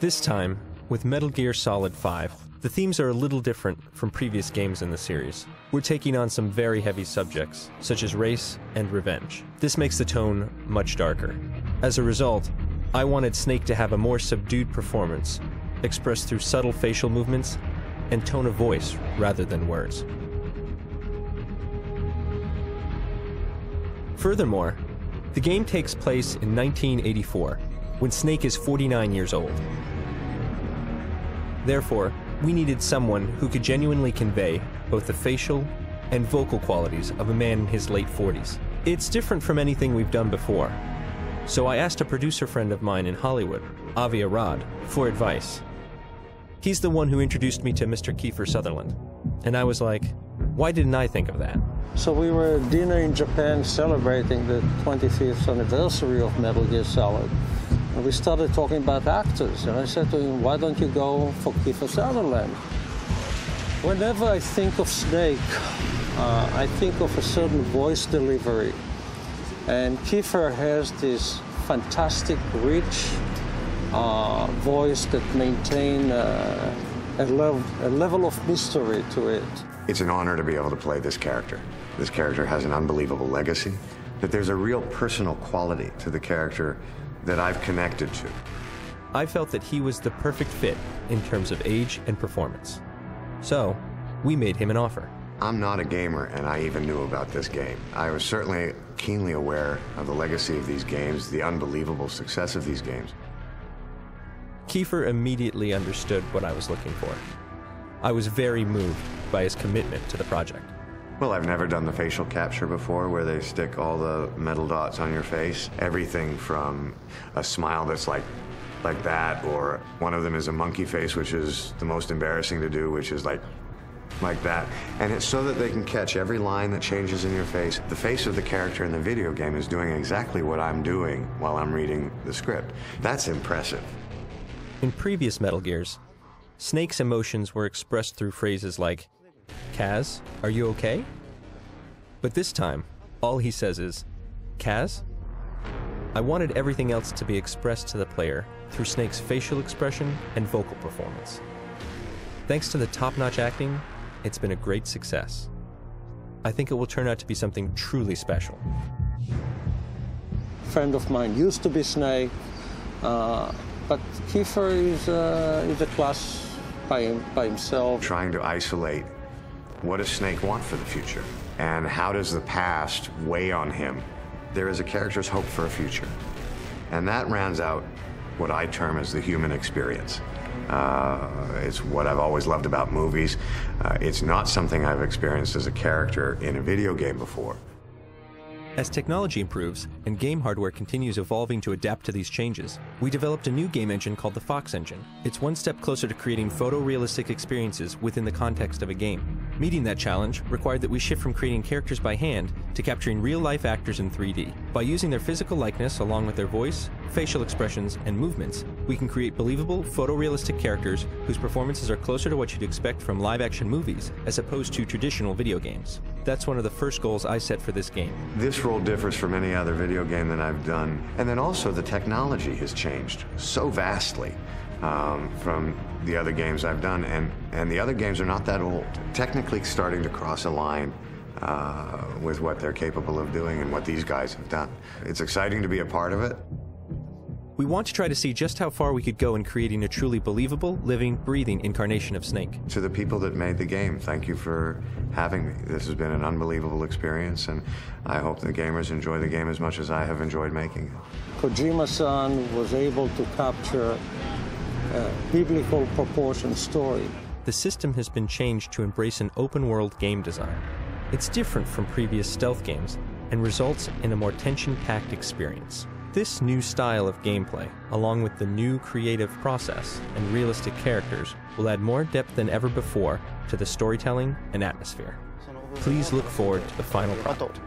This time, with Metal Gear Solid 5, the themes are a little different from previous games in the series. We're taking on some very heavy subjects, such as race and revenge. This makes the tone much darker. As a result, I wanted Snake to have a more subdued performance, expressed through subtle facial movements and tone of voice rather than words. Furthermore, the game takes place in 1984, when Snake is 49 years old. Therefore, we needed someone who could genuinely convey both the facial and vocal qualities of a man in his late 40s. It's different from anything we've done before, so I asked a producer friend of mine in Hollywood, Avi Arad, for advice. He's the one who introduced me to Mr. Kiefer Sutherland, and I was like, why didn't I think of that? So we were at dinner in Japan celebrating the 25th anniversary of Metal Gear Solid. And we started talking about actors, and I said to him, why don't you go for Kiefer Sutherland? Whenever I think of Snake, I think of a certain voice delivery. And Kiefer has this fantastic, rich voice that maintains a level of mystery to it. It's an honor to be able to play this character. This character has an unbelievable legacy, but there's a real personal quality to the character that I've connected to. I felt that he was the perfect fit in terms of age and performance. So, we made him an offer. I'm not a gamer, and I even knew about this game. I was certainly keenly aware of the legacy of these games, the unbelievable success of these games. Kiefer immediately understood what I was looking for. I was very moved by his commitment to the project. Well, I've never done the facial capture before, where they stick all the metal dots on your face. Everything from a smile that's like that, or one of them is a monkey face, which is the most embarrassing to do, which is like that. And it's so that they can catch every line that changes in your face. The face of the character in the video game is doing exactly what I'm doing while I'm reading the script. That's impressive. In previous Metal Gears, Snake's emotions were expressed through phrases like, Kaz, are you okay? But this time, all he says is, Kaz? I wanted everything else to be expressed to the player through Snake's facial expression and vocal performance. Thanks to the top-notch acting, it's been a great success. I think it will turn out to be something truly special. A friend of mine used to be Snake, but Kiefer is a class by himself. Trying to isolate what does Snake want for the future, and how does the past weigh on him? There is a character's hope for a future, and that rounds out what I term as the human experience. It's what I've always loved about movies. It's not something I've experienced as a character in a video game before. As technology improves and game hardware continues evolving to adapt to these changes, we developed a new game engine called the Fox Engine. It's one step closer to creating photorealistic experiences within the context of a game. Meeting that challenge required that we shift from creating characters by hand to capturing real-life actors in 3D. By using their physical likeness along with their voice, facial expressions, and movements, we can create believable, photorealistic characters whose performances are closer to what you'd expect from live-action movies as opposed to traditional video games. That's one of the first goals I set for this game. This role differs from any other video game that I've done. And then also the technology has changed so vastly from the other games I've done. And the other games are not that old. Technically starting to cross a line with what they're capable of doing and what these guys have done. It's exciting to be a part of it. We want to try to see just how far we could go in creating a truly believable, living, breathing incarnation of Snake. To the people that made the game, thank you for having me. This has been an unbelievable experience, and I hope the gamers enjoy the game as much as I have enjoyed making it. Kojima-san was able to capture a biblical proportion story. The system has been changed to embrace an open-world game design. It's different from previous stealth games and results in a more tension-packed experience. This new style of gameplay, along with the new creative process and realistic characters, will add more depth than ever before to the storytelling and atmosphere. Please look forward to the final product.